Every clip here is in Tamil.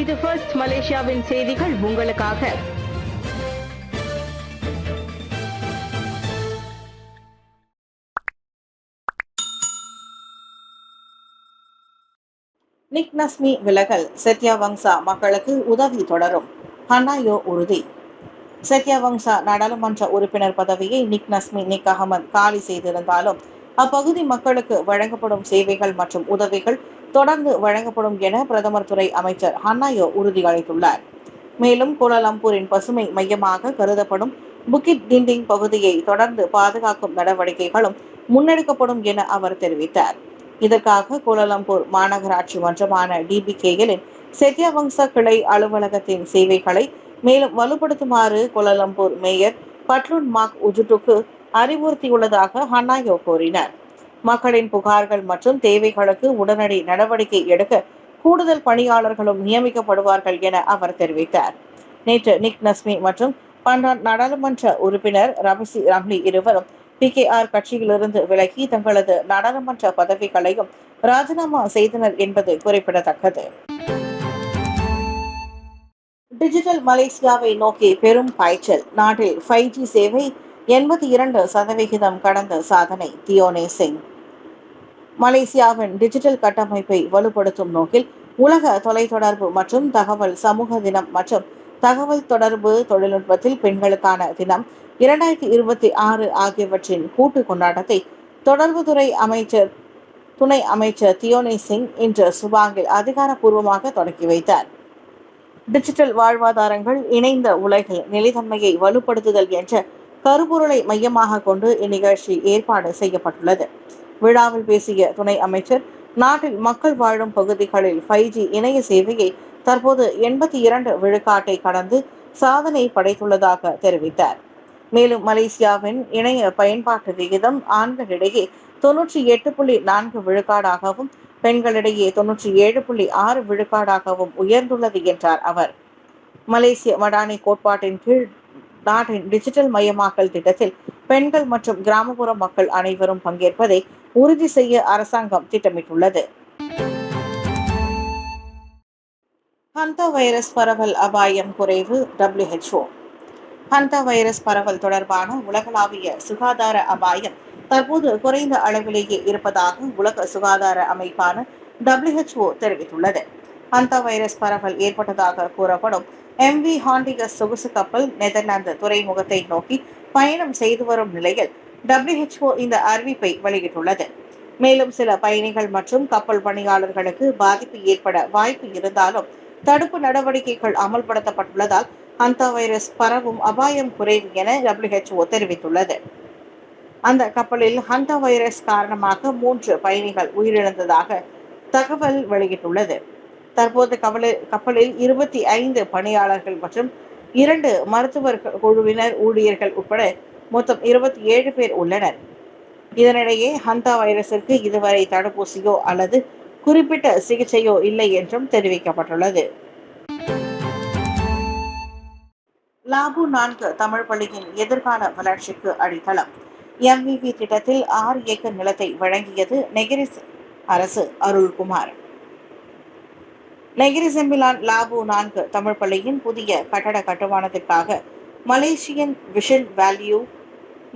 இது ஃபர்ஸ்ட் மலேசியாவின் செய்திகள் உங்களுக்காக. நிக் நஸ்மி விலகல், செத்யாவங்சா மக்களுக்கு உதவி தொடரும், ஹன்னாயோ உறுதி. செத்யாவங்சா நாடாளுமன்ற உறுப்பினர் பதவியை நிக் நஸ்மி நிக் அகமது காலி செய்திருந்தாலும் அப்பகுதி மக்களுக்கு வழங்கப்படும் சேவைகள் மற்றும் உதவிகள் தொடர்ந்து வழங்கப்படும் என பிரதமர் துறை அமைச்சர் ஹன்னாயோ உறுதியளித்துள்ளார். மேலும் கோலாலம்பூரின் பசுமை மையமாக கருதப்படும் புக்கிட் டிண்டிங் பகுதியை தொடர்ந்து பாதுகாக்கும் நடவடிக்கைகளும் முன்னெடுக்கப்படும் என அவர் தெரிவித்தார். இதற்காக கோலாலம்பூர் மாநகராட்சி மன்றமான DBKL-இன் செத்யாவங்சா கிளை அலுவலகத்தின் சேவைகளை மேலும் வலுப்படுத்துமாறு கோலாலம்பூர் மேயர் பட்லுன் மாக் உஜுட்டுக்கு அறிவுறுத்தியுள்ளதாக ஹன்னாயோ கூறினார். மக்களின் புகார்கள் மற்றும் தேவைகளுக்கு உடனடி நடவடிக்கை எடுக்க கூடுதல் பணியாளர்களும் நியமிக்கப்படுவார்கள் என அவர் தெரிவித்தார். நேற்று நிக் நஸ்மி மற்றும் பண்டான் நாடாளுமன்ற உறுப்பினர் ரபசி ரம்லி இருவரும் PKR கட்சியிலிருந்து விலகி தங்களது நாடாளுமன்ற பதவிகளையும் ராஜினாமா செய்தனர் என்பது குறிப்பிடத்தக்கது. டிஜிட்டல் மலேசியாவை நோக்கி பெரும் பாய்ச்சல், நாட்டில் 5G சேவை 82% கடந்த சாதனை, தியோனே சிங். மலேசியாவின் டிஜிட்டல் கட்டமைப்பை வலுப்படுத்தும் நோக்கில் உலக தொலைத்தொடர்பு மற்றும் தகவல் சமூக தினம் மற்றும் தகவல் தொடர்பு தொழில்நுட்பத்தில் பெண்களுக்கான தினம் 2026 ஆகியவற்றின் கூட்டு கொண்டாட்டத்தை தொடர்புத்துறை துணை அமைச்சர் தியோனே சிங் இன்று சுபாங்கில் அதிகாரப்பூர்வமாக தொடங்கி வைத்தார். டிஜிட்டல் வாழ்வாதாரங்கள் இணைந்த உலகில் நிலைத்தன்மையை வலுப்படுத்துதல் என்ற கருப்பொருளை மையமாக கொண்டு இந்நிகழ்ச்சி ஏற்பாடு செய்யப்பட்டுள்ளது. விழாவில் பேசிய துணை அமைச்சர், நாட்டில் மக்கள் வாழும் பகுதிகளில் 5G இணைய சேவையை தற்போது 82% கடந்து சாதனை படைத்துள்ளதாக தெரிவித்தார். மேலும் மலேசியாவின் இணைய பயன்பாட்டு விகிதம் ஆண்களிடையே 98.4% பெண்களிடையே 97.6% உயர்ந்துள்ளது என்றார் அவர். மலேசிய மடானி கோட்பாட்டின் கீழ் நாட்டின் டிஜிட்டல் மயமாக்கல் திட்டத்தில் பெண்கள் மற்றும் கிராமப்புற மக்கள் அனைவரும் பங்கேற்பதை உறுதி செய்ய அரசாங்கம் திட்டமிட்டுள்ளது. ஹந்தா வைரஸ் பரவல் அபாயம் குறைவு, WHO. ஹந்தா வைரஸ் பரவல் தொடர்பான உலகளாவிய சுகாதார அபாயம் தற்போது குறைந்த அளவிலேயே இருப்பதாக உலக சுகாதார அமைப்பான WHO தெரிவித்துள்ளது. ஹந்தா வைரஸ் பரவல் ஏற்பட்டதாக கூறப்படும் MV ஹாண்டிகஸ் சொகுசு கப்பல் நெதர்லாந்து துறைமுகத்தை நோக்கி பயணம் செய்து வரும் நிலையில் WHO இந்த அறிவிப்பை வெளியிட்டுள்ளது. மேலும் சில பயணிகள் மற்றும் கப்பல் பணியாளர்களுக்கு பாதிப்பு ஏற்பட வாய்ப்பு இருந்தாலும் தடுப்பு நடவடிக்கைகள் அமல்படுத்தப்பட்டுள்ளதால் ஹந்தா வைரஸ் பரவும் அபாயம் குறைவு என WHO தெரிவித்துள்ளது. அந்த கப்பலில் ஹந்தா வைரஸ் காரணமாக 3 பயணிகள் உயிரிழந்ததாக தகவல் வெளியிட்டுள்ளது. தற்போது கப்பலில் 25 பணியாளர்கள் மற்றும் 2 மருத்துவர் குழுவினர் ஊழியர்கள் உட்பட மொத்தம் 27 பேர் உள்ளனர். இதனிடையே ஹந்தா வைரஸிற்கு இதுவரை தடுப்பூசியோ அல்லது குறிப்பிட்ட சிகிச்சையோ இல்லை என்றும் தெரிவிக்கப்பட்டுள்ளது. லாபு 4 தமிழ் பள்ளியின் எதிர்கால வளர்ச்சிக்கு அடித்தளம். MVV திட்டத்தில் 6 ஏக்கர் நிலத்தை வழங்கியது நெகிரி அரசு, Arulkumar. Negeri Sembilan Lapu 4 Tamil பள்ளியின் புதிய கட்டட கட்டுமானத்திற்காக மலேசியன் விஷன் வேல்யூ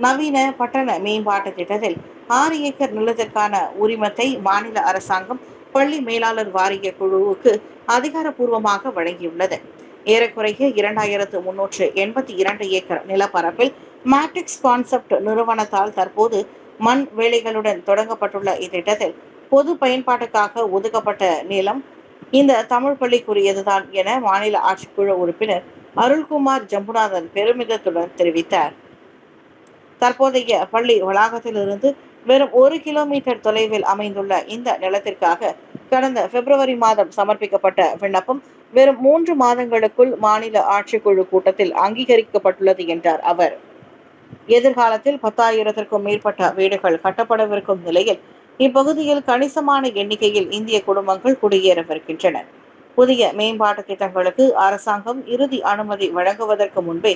நவீன பட்டண மேம்பாட்டு திட்டத்தில் 6 ஏக்கர் நிலத்திற்கான உரிமத்தை மாநில அரசாங்கம் பள்ளி மேலாளர் வாரிய குழுவுக்கு அதிகாரப்பூர்வமாக வழங்கியுள்ளது. ஏறக்குறைய 2382 ஏக்கர் நிலப்பரப்பில் மேட்ரிக்ஸ் கான்செப்ட் நிறுவனத்தால் தற்போது மண் வேலைகளுடன் தொடங்கப்பட்டுள்ள இத்திட்டத்தில் பொது பயன்பாட்டுக்காக ஒதுக்கப்பட்ட நிலம் இந்த தமிழ் பள்ளிக்குரியதுதான் என மாநில ஆட்சிக்குழு உறுப்பினர் அருள்குமார் ஜம்புநாதன் பெருமிதத்துடன் தெரிவித்தார். தற்போதைய பள்ளி வளாகத்திலிருந்து வெறும் 1 கிலோமீட்டர் தொலைவில் அமைந்துள்ள இந்த நிலத்திற்காக கடந்த பிப்ரவரி மாதம் சமர்ப்பிக்கப்பட்ட விண்ணப்பம் வெறும் 3 மாதங்களுக்குள் மாநில ஆட்சிக்குழு கூட்டத்தில் அங்கீகரிக்கப்பட்டுள்ளது என்றார் அவர். எதிர்காலத்தில் 10,000க்கும் மேற்பட்ட வீடுகள் கட்டப்படவிருக்கும் நிலையில் இப்பகுதியில் கணிசமான எண்ணிக்கையில் இந்திய குடும்பங்கள் குடியேறவிருக்கின்றன. புதிய மேம்பாட்டு திட்டங்களுக்கு அரசாங்கம் இறுதி அனுமதி வழங்குவதற்கு முன்பே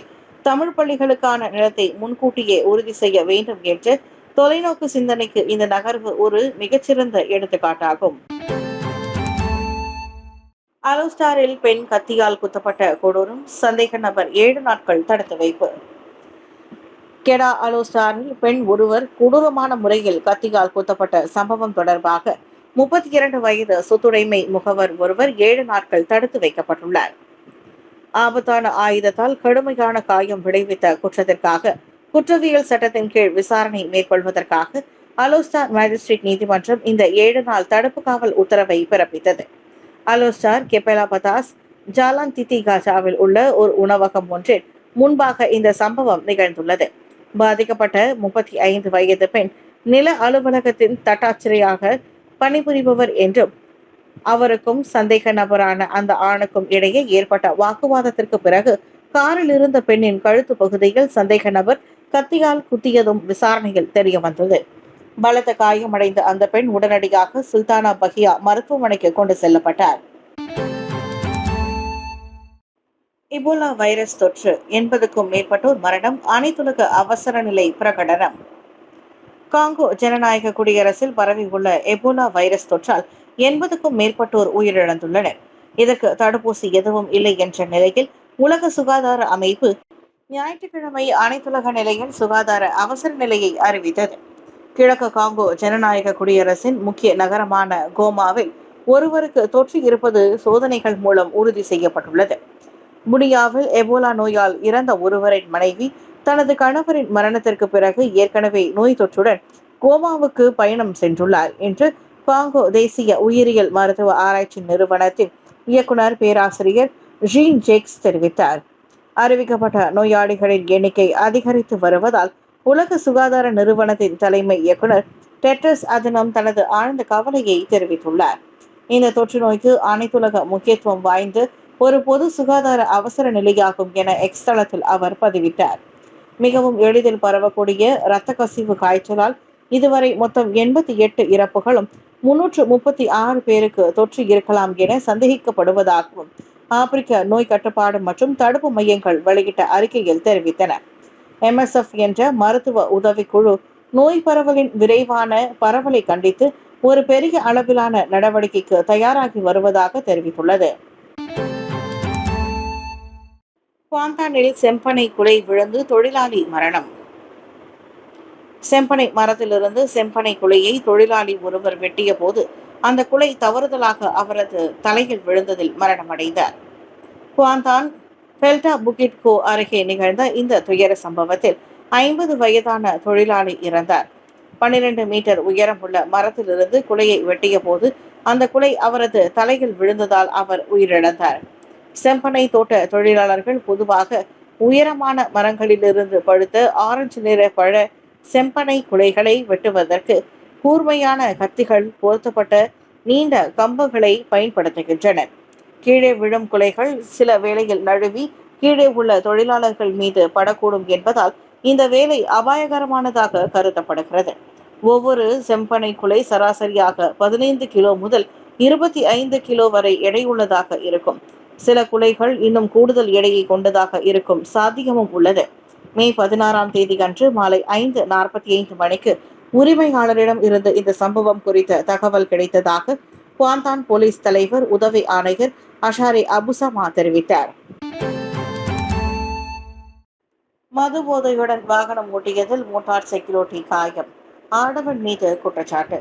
தமிழ் பள்ளிகளுக்கான நிலத்தை முன்கூட்டியே உறுதி செய்ய வேண்டும் என்ற தொலைநோக்கு சிந்தனைக்கு இந்த நகர்வு ஒரு மிகச்சிறந்த எடுத்துக்காட்டாகும். அலோஸ்டாரில் பெண் கத்தியால் குத்தப்பட்ட கொடூரம், சந்தேக நபர் 7 நாட்கள் தடுத்து வைப்பு. கெடா அலோஸ்டாரில் பெண் ஒருவர் கொடூரமான முறையில் கத்தியால் குத்தப்பட்ட சம்பவம் தொடர்பாக 32 வயது சொத்துடைமை முகவர் ஒருவர் 7 நாட்கள் தடுத்து வைக்கப்பட்டுள்ளார். ஆபத்தான ஆயுதத்தால் கடுமையான காயம் விளைவித்த குற்றத்திற்காக குற்றவியல் சட்டத்தின் கீழ் விசாரணை மேற்கொள்வதற்காக அலோஸ்டார் மேஜிஸ்ட்ரேட் நீதிமன்றம் இந்த 7 நாள் தடுப்பு காவல் உத்தரவை பிறப்பித்தது. அலோஸ்டார் கெபெலா பதாஸ் ஜாலான் தித்தி காஜாவில் உள்ள ஒரு உணவகம் ஒன்றில் முன்பாக இந்த சம்பவம் நிகழ்ந்துள்ளது. பாதிக்கப்பட்ட 35 வயது பெண் நில அலுவலகத்தின் தட்டாச்சிரியாக பணிபுரிபவர் என்றும் அவருக்கும் சந்தேக நபரான அந்த ஆணுக்கும் இடையே ஏற்பட்ட வாக்குவாதத்திற்கு பிறகு காரில் இருந்த பெண்ணின் கழுத்து பகுதியில் சந்தேக நபர் கத்தியால் குத்தியதும் விசாரணையில் தெரியவந்தது. பலத்த காயமடைந்த அந்த பெண் உடனடியாக சுல்தானா பஹியா மருத்துவமனைக்கு கொண்டு செல்லப்பட்டார். இபோலா வைரஸ் தொற்று 80க்கும் மேற்பட்டோர் மரணம், அனைத்துலக அவசர நிலை பிரகடனம். காங்கோ ஜனநாயக குடியரசில் பரவியுள்ள எபோலா வைரஸ் தொற்றால் 80க்கும் மேற்பட்டோர் உயிரிழந்துள்ளனர். இதற்கு தடுப்பூசி எதுவும் இல்லை என்ற நிலையில் உலக சுகாதார அமைப்பு ஞாயிற்றுக்கிழமை அனைத்துலக நிலையில் சுகாதார அவசர நிலையை அறிவித்தது. கிழக்கு காங்கோ ஜனநாயக குடியரசின் முக்கிய நகரமான கோமாவில் ஒருவருக்கு தொற்று இருப்பது சோதனைகள் மூலம் உறுதி செய்யப்பட்டுள்ளது. புனியாவில் எபோலா நோயால் இறந்த ஒருவரின் மனைவி தனது கணவரின் மரணத்திற்கு பிறகு ஏற்கனவே நோய் தொற்றுடன் கோமாவுக்கு பயணம் சென்றுள்ளார் என்று காங்கோ தேசிய உயிரியல் மருத்துவ ஆராய்ச்சி நிறுவனத்தின் இயக்குனர் பேராசிரியர் ஜீன் ஜேக்ஸ் தெரிவித்தார். அறிவிக்கப்பட்ட நோயாளிகளின் எண்ணிக்கை அதிகரித்து வருவதால் உலக சுகாதார நிறுவனத்தின் தலைமை இயக்குனர் டெட்ரஸ் அதனம் தனது ஆழ்ந்த கவலையை தெரிவித்துள்ளார். இந்த தொற்று நோய்க்கு அனைத்துலக முக்கியத்துவம் வாய்ந்த ஒரு பொது சுகாதார அவசர நிலையாகும் என எக்ஸ் தளத்தில் அவர் பதிவிட்டார். மிகவும் எளிதில் பரவக்கூடிய இரத்த கசிவு காய்ச்சலால் இதுவரை மொத்தம் 88 இறப்புகளும் 336 பேருக்கு தொற்று இருக்கலாம் என சந்தேகிக்கப்படுவதாகவும் ஆப்பிரிக்க நோய் கட்டுப்பாடு மற்றும் தடுப்பு மையங்கள் வெளியிட்ட அறிக்கையில் தெரிவித்தன. MSF என்ற மருத்துவ உதவிக்குழு நோய் பரவலின் விரைவான பரவலை கண்டித்து ஒரு பெரிய அளவிலான நடவடிக்கைக்கு தயாராகி வருவதாக தெரிவித்துள்ளது. குவாந்தானில் செம்பனை குலை விழுந்து தொழிலாளி மரணம். செம்பனை மரத்திலிருந்து செம்பனை குலையை தொழிலாளி ஒருவர் வெட்டிய போது அந்த குலை தவறுதலாக அவரது தலையில் விழுந்ததில் மரணமடைந்தார். குவாந்தான் பெல்டா புகிட்கோ அருகே நிகழ்ந்த இந்த துயர சம்பவத்தில் 50 வயதான தொழிலாளி இறந்தார். 12 மீட்டர் உயரமுள்ள மரத்திலிருந்து குலையை வெட்டிய போது அந்த குலை அவரது தலையில் விழுந்ததால் அவர் உயிரிழந்தார். செம்பனை தோட்ட தொழிலாளர்கள் பொதுவாக உயரமான மரங்களிலிருந்து பழுத்த ஆரஞ்சு நிற பழ செம்பனை குலைகளை வெட்டுவதற்கு கூர்மையான கத்திகள் பொருத்தப்பட்ட நீண்ட கம்புகளை பயன்படுத்துகின்றனர். கீழே விழும் குலைகள் சில வேளையில் நழுவி கீழே உள்ள தொழிலாளர்கள் மீது படக்கூடும் என்பதால் இந்த வேலை அபாயகரமானதாக கருதப்படுகிறது. ஒவ்வொரு செம்பனை குலை சராசரியாக 15 கிலோ முதல் 25 கிலோ வரை எடையுள்ளதாக இருக்கும். சில குலைகள் இன்னும் கூடுதல் எடையை கொண்டதாக இருக்கும் சாத்தியமும் உள்ளது. மே 16ஆம் தேதி அன்று மாலை 5:45 மணிக்கு உரிமையாளரிடம் இருந்து இந்த சம்பவம் குறித்த தகவல் கிடைத்ததாக குவாந்தான் போலீஸ் தலைவர் உதவி ஆணையர் அஷாரி அபுசமா தெரிவித்தார். மது போதையுடன் வாகனம் ஓட்டியதில் மோட்டார் சைக்கிள் ஓட்டி காயம், ஆடவன் மீது குற்றச்சாட்டு.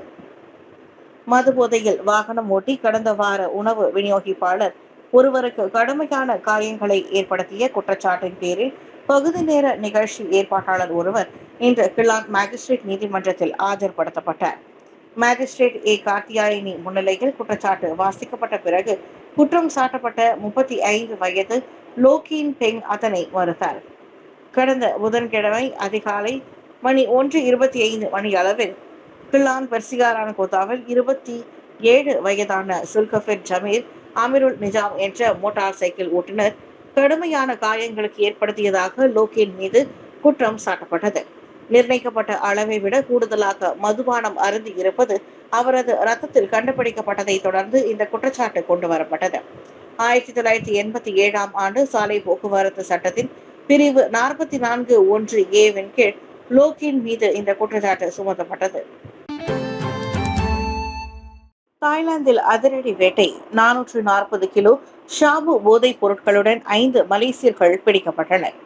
மது போதையில் வாகனம் ஓட்டி கடந்த வார உணவு விநியோகிப்பாளர் ஒருவருக்கு கடுமையான காயங்களை ஏற்படுத்திய குற்றச்சாட்டின் பேரில் பகுதி நேர நிகழ்ச்சி ஏற்பாட்டாளர் ஒருவர் இன்று கிளான் மேஜிஸ்ட்ரேட் நீதிமன்றத்தில் ஆஜர்படுத்தப்பட்டார். மேஜிஸ்ட்ரேட் ஏ கார்த்தியாயினி முன்னிலையில் குற்றச்சாட்டு வாசிக்கப்பட்ட பிறகு குற்றம் சாட்டப்பட்ட 35 வயது லோகின் பெங் அதனை மறுத்தார். கடந்த புதன்கிழமை அதிகாலை மணி 1:25 மணி அளவில் கிளான் பெர்சிகாரான கோத்தாவில் 27 வயதான சுல்கஃபெட் ஜமீர் அமிருல் நிஜாம் என்ற மோட்டார் சைக்கிள் ஓட்டுநர் கடுமையான காயங்களுக்கு ஏற்படுத்தியதாக லோகின் மீது குற்றம் சாட்டப்பட்டது. நிர்ணயிக்கப்பட்ட அளவை விட கூடுதலாக மதுபானம் அருந்தி இருப்பது அவரது ரத்தத்தில் கண்டுபிடிக்கப்பட்டதை தொடர்ந்து இந்த குற்றச்சாட்டு கொண்டு வரப்பட்டது. 1987ஆம் ஆண்டு சாலை போக்குவரத்து சட்டத்தின் பிரிவு 44(1)A-வின் கீழ் லோகின் மீது இந்த குற்றச்சாட்டு சுமத்தப்பட்டது. தாய்லாந்தில் அதிரடி வேட்டை. 440 கிலோ ஷாபு போதைப் பொருட்களுடன் 5 மலேசியர்கள் பிடிக்கப்பட்டனர்.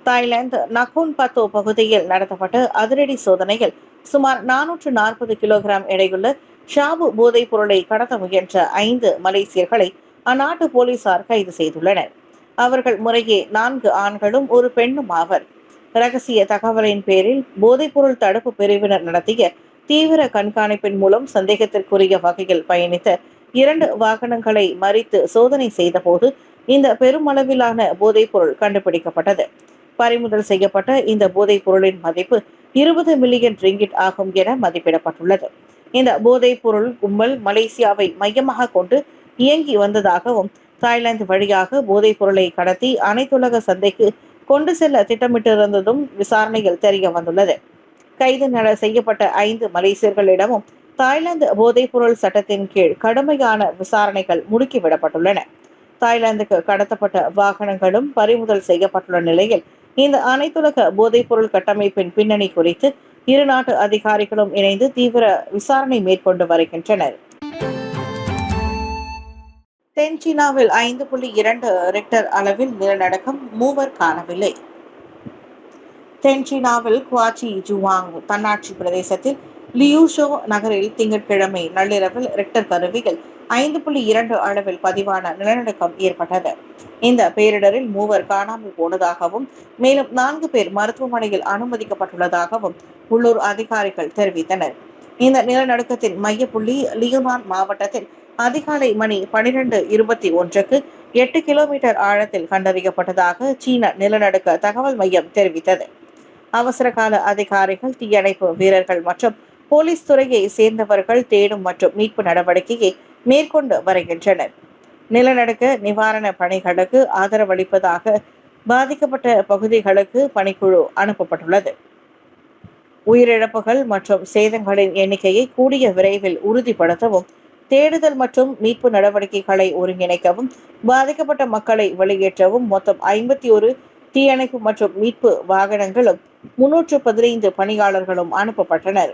தாய்லாந்து நகோன் பத்தோ பகுதியில் நடத்தப்பட்ட அதிரடி சோதனையில் சுமார் 440 கிலோகிராம் எடையுள்ள ஷாபு போதைப் பொருளை கடத்த முயன்ற 5 மலேசியர்களை அந்நாட்டு போலீசார் கைது செய்துள்ளனர். அவர்கள் முறையே 4 ஆண்களும் ஒரு பெண்ணும் ஆவர். ரகசிய தகவலின் பேரில் போதைப்பொருள் தடுப்பு பிரிவினர் நடத்திய தீவிர கண்காணிப்பின் மூலம் சந்தேகத்திற்குரிய வகையில் பயணித்த 2 வாகனங்களை மறித்து சோதனை செய்தபோது இந்த பெருமளவிலான போதைப்பொருள் கண்டுபிடிக்கப்பட்டது. பறிமுதல் செய்யப்பட்ட இந்த போதைப் பொருளின் மதிப்பு 20 மில்லியன் ரிங்கிட் ஆகும் என மதிப்பிடப்பட்டுள்ளது. இந்த போதைப் பொருள் கும்பல் மலேசியாவை மையமாக கொண்டு இயங்கி வந்ததாகவும், தாய்லாந்து வழியாக போதைப் பொருளை கடத்தி அனைத்துலக சந்தைக்கு கொண்டு செல்ல திட்டமிட்டிருந்ததும் விசாரணையில் தெரிய வந்துள்ளது. கைது செய்யப்பட்ட 5 மலேசியர்களிடமும் தாய்லாந்து போதைப்பொருள் சட்டத்தின் கீழ் கடுமையான விசாரணைகள் முடுக்கிவிடப்பட்டுள்ளன. தாய்லாந்துக்கு கடத்தப்பட்ட வாகனங்களும் பறிமுதல் செய்யப்பட்டுள்ள நிலையில் இந்த அனைத்துலக போதைப்பொருள் கட்டமைப்பின் பின்னணி குறித்து இரு நாட்டு அதிகாரிகளும் இணைந்து தீவிர விசாரணை மேற்கொண்டு வருகின்றனர். தென் சீனாவில் 5.2 ரிக்டர் அளவில் நிலநடுக்கம், 3 காணவில்லை. தென் சீனாவில் குவாச்சி ஜுவாங் தன்னாட்சி பிரதேசத்தில் லியூஷோ நகரில் திங்கட்கிழமை நள்ளிரவில் ரிக்டர் கருவியில் 5.2 அளவில் பதிவான நிலநடுக்கம் ஏற்பட்டது. இந்த பேரிடரில் 3 காணாமல் போனதாகவும் மேலும் 4 பேர் மருத்துவமனையில் அனுமதிக்கப்பட்டுள்ளதாகவும் உள்ளூர் அதிகாரிகள் தெரிவித்தனர். இந்த நிலநடுக்கத்தின் மையப்புள்ளி லியுனான் மாவட்டத்தில் அதிகாலை மணி 12:21க்கு 8 கிலோமீட்டர் ஆழத்தில் கண்டறியப்பட்டதாக சீன நிலநடுக்க தகவல் மையம் தெரிவித்தது. அவசர கால அதிகாரிகள், தீயணைப்பு வீரர்கள் மற்றும் போலீஸ் துறையை சேர்ந்தவர்கள் தேடும் மற்றும் மீட்பு நடவடிக்கையை மேற்கொண்டு வருகின்றனர். நிலநடுக்க நிவாரண பணிகளுக்கு ஆதரவளிப்பதாக பாதிக்கப்பட்ட பகுதிகளுக்கு பணிக்குழு அனுப்பப்பட்டுள்ளது. உயிரிழப்புகள் மற்றும் சேதங்களின் எண்ணிக்கையை கூடிய விரைவில் உறுதிப்படுத்தவும், தேடுதல் மற்றும் மீட்பு நடவடிக்கைகளை ஒருங்கிணைக்கவும், பாதிக்கப்பட்ட மக்களை வெளியேற்றவும் மொத்தம் 51 தீயணைப்பு மற்றும் மீட்பு வாகனங்களும் 315 பணியாளர்களும் அனுப்பப்பட்டனர்.